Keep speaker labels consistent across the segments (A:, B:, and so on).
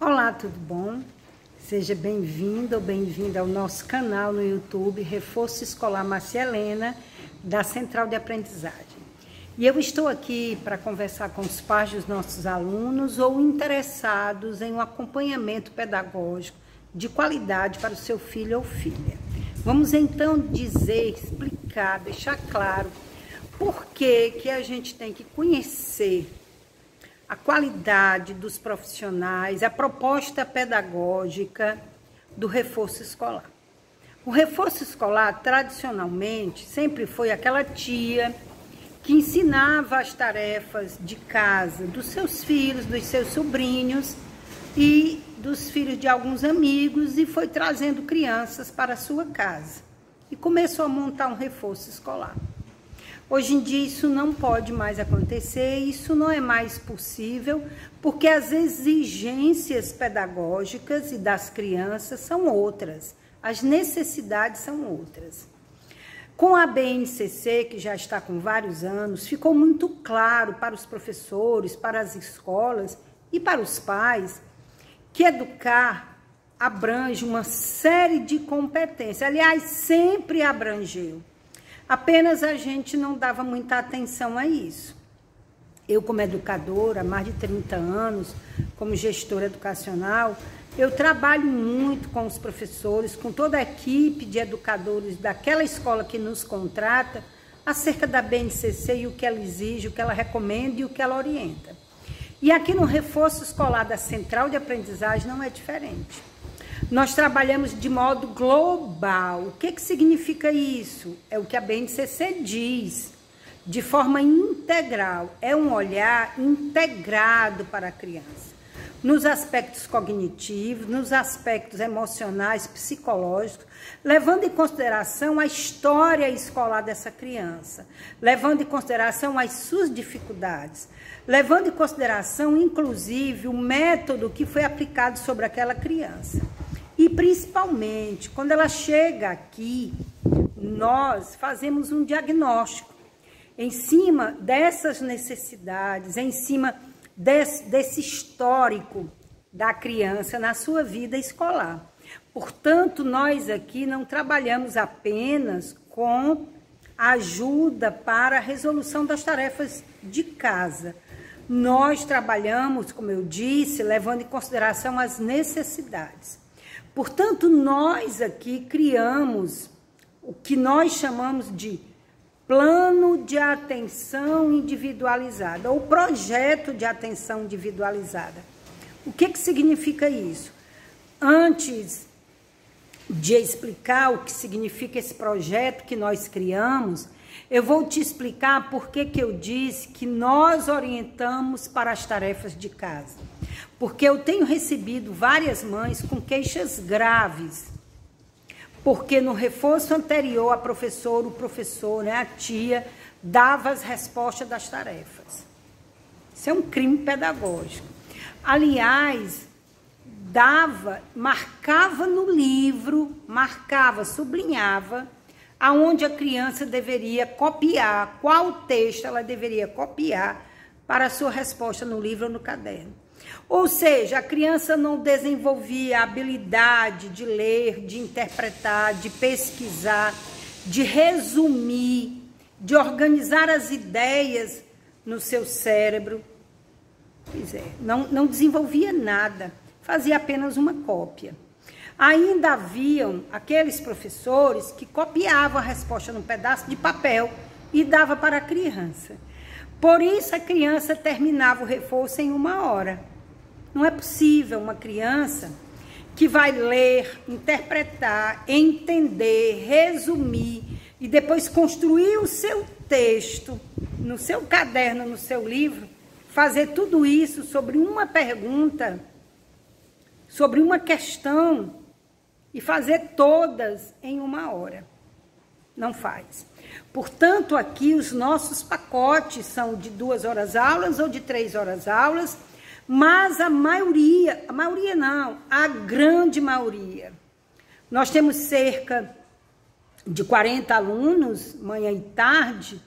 A: Olá, tudo bom? Seja bem-vindo ou bem-vinda ao nosso canal no YouTube Reforço Escolar Márcia Helena, da Central de Aprendizagem. E eu estou aqui para conversar com os pais dos nossos alunos ou interessados em um acompanhamento pedagógico de qualidade para o seu filho ou filha. Vamos então explicar, deixar claro por que a gente tem que conhecer a qualidade dos profissionais, a proposta pedagógica do reforço escolar. O reforço escolar, tradicionalmente, sempre foi aquela tia que ensinava as tarefas de casa dos seus filhos, dos seus sobrinhos e dos filhos de alguns amigos e foi trazendo crianças para a sua casa e começou a montar um reforço escolar. Hoje em dia isso não pode mais acontecer, isso não é mais possível, porque as exigências pedagógicas e das crianças são outras, as necessidades são outras. Com a BNCC, que já está com vários anos, ficou muito claro para os professores, para as escolas e para os pais que educar abrange uma série de competências, aliás, sempre abrangeu. Apenas a gente não dava muita atenção a isso. Eu, como educadora, há mais de 30 anos, como gestora educacional, eu trabalho muito com os professores, com toda a equipe de educadores daquela escola que nos contrata, acerca da BNCC e o que ela exige, o que ela recomenda e o que ela orienta. E aqui no reforço escolar da Central de Aprendizagem não é diferente. Nós trabalhamos de modo global. O que significa isso? É o que a BNCC diz, de forma integral. É um olhar integrado para a criança, nos aspectos cognitivos, nos aspectos emocionais, psicológicos, levando em consideração a história escolar dessa criança, levando em consideração as suas dificuldades, levando em consideração, inclusive, o método que foi aplicado sobre aquela criança. E, principalmente, quando ela chega aqui, nós fazemos um diagnóstico em cima dessas necessidades, em cima desse histórico da criança na sua vida escolar. Portanto, nós aqui não trabalhamos apenas com ajuda para a resolução das tarefas de casa. Nós trabalhamos, como eu disse, levando em consideração as necessidades. Portanto, nós aqui criamos o que nós chamamos de plano de atenção individualizada, ou projeto de atenção individualizada. O que significa isso? Antes de explicar o que significa esse projeto que nós criamos, eu vou te explicar por que eu disse que nós orientamos para as tarefas de casa. Porque eu tenho recebido várias mães com queixas graves, porque no reforço anterior a professora, o professor, a tia, dava as respostas das tarefas. Isso é um crime pedagógico. Aliás, marcava no livro, sublinhava, aonde a criança deveria copiar, qual texto ela deveria copiar para a sua resposta no livro ou no caderno. Ou seja, a criança não desenvolvia a habilidade de ler, de interpretar, de pesquisar, de resumir, de organizar as ideias no seu cérebro. Pois é, não desenvolvia nada, fazia apenas uma cópia. Ainda haviam aqueles professores que copiavam a resposta num pedaço de papel e dava para a criança. Por isso a criança terminava o reforço em 1 hora. Não é possível uma criança que vai ler, interpretar, entender, resumir e depois construir o seu texto no seu caderno, no seu livro, fazer tudo isso sobre uma pergunta, sobre uma questão e fazer todas em 1 hora. Não faz. Portanto, aqui os nossos pacotes são de 2 horas aulas ou de 3 horas aulas, mas a grande maioria. Nós temos cerca de 40 alunos, manhã e tarde,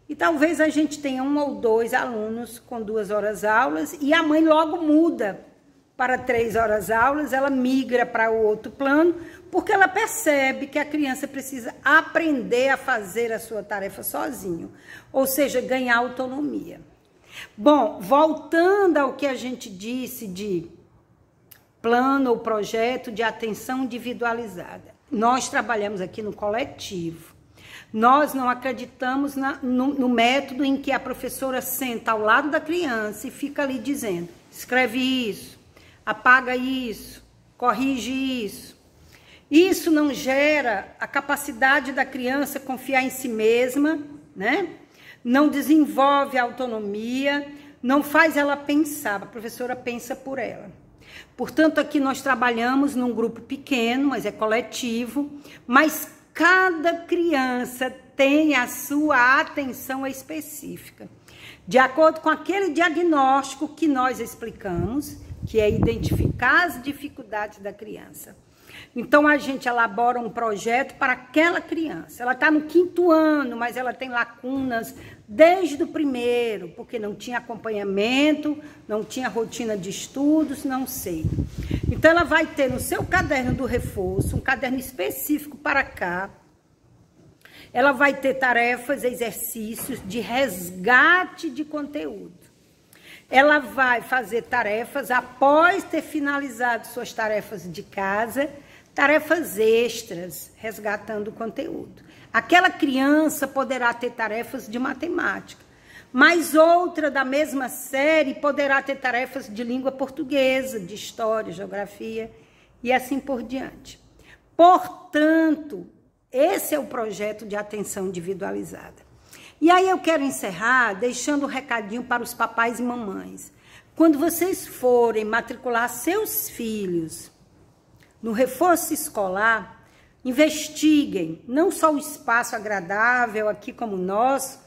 A: e talvez a gente tenha 1 ou 2 alunos com 2 horas aulas, e a mãe logo muda para 3 horas aulas, ela migra para o outro plano, porque ela percebe que a criança precisa aprender a fazer a sua tarefa sozinho, ou seja, ganhar autonomia. Bom, voltando ao que a gente disse de plano ou projeto de atenção individualizada. Nós trabalhamos aqui no coletivo. Nós não acreditamos no método em que a professora senta ao lado da criança e fica ali dizendo, escreve isso, apaga isso, corrige isso. Isso não gera a capacidade da criança confiar em si mesma, né? Não desenvolve a autonomia, não faz ela pensar, a professora pensa por ela. Portanto, aqui nós trabalhamos num grupo pequeno, mas é coletivo, mas cada criança tem a sua atenção específica, de acordo com aquele diagnóstico que nós explicamos, que é identificar as dificuldades da criança. Então, a gente elabora um projeto para aquela criança. Ela está no 5º ano, mas ela tem lacunas desde o 1º, porque não tinha acompanhamento, não tinha rotina de estudos, não sei. Então, ela vai ter no seu caderno do reforço, um caderno específico para cá. Ela vai ter tarefas, exercícios de resgate de conteúdo. Ela vai fazer tarefas após ter finalizado suas tarefas de casa, tarefas extras, resgatando o conteúdo. Aquela criança poderá ter tarefas de matemática, mas outra da mesma série poderá ter tarefas de língua portuguesa, de história, geografia e assim por diante. Portanto, esse é o projeto de atenção individualizada. E aí eu quero encerrar deixando um recadinho para os papais e mamães. Quando vocês forem matricular seus filhos no reforço escolar, investiguem não só o espaço agradável aqui como o nosso,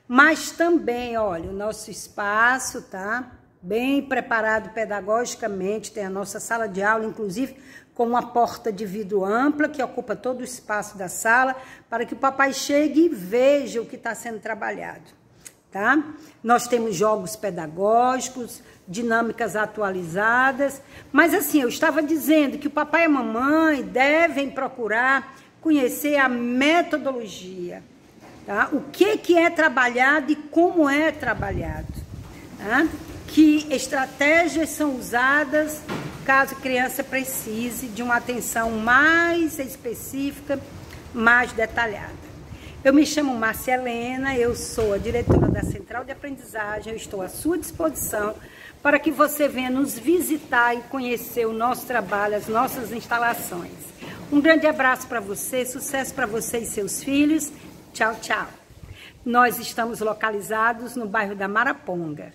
A: mas também, olha, o nosso espaço, tá? Bem preparado pedagogicamente, tem a nossa sala de aula, inclusive, com uma porta de vidro ampla, que ocupa todo o espaço da sala, para que o papai chegue e veja o que está sendo trabalhado, tá? Nós temos jogos pedagógicos, dinâmicas atualizadas, mas assim, eu estava dizendo que o papai e a mamãe devem procurar conhecer a metodologia, tá? O que é trabalhado e como é trabalhado, tá? Que estratégias são usadas caso a criança precise de uma atenção mais específica, mais detalhada. Eu me chamo Márcia Helena, eu sou a diretora da Central de Aprendizagem, eu estou à sua disposição para que você venha nos visitar e conhecer o nosso trabalho, as nossas instalações. Um grande abraço para você, sucesso para você e seus filhos. Tchau, tchau. Nós estamos localizados no bairro da Maraponga.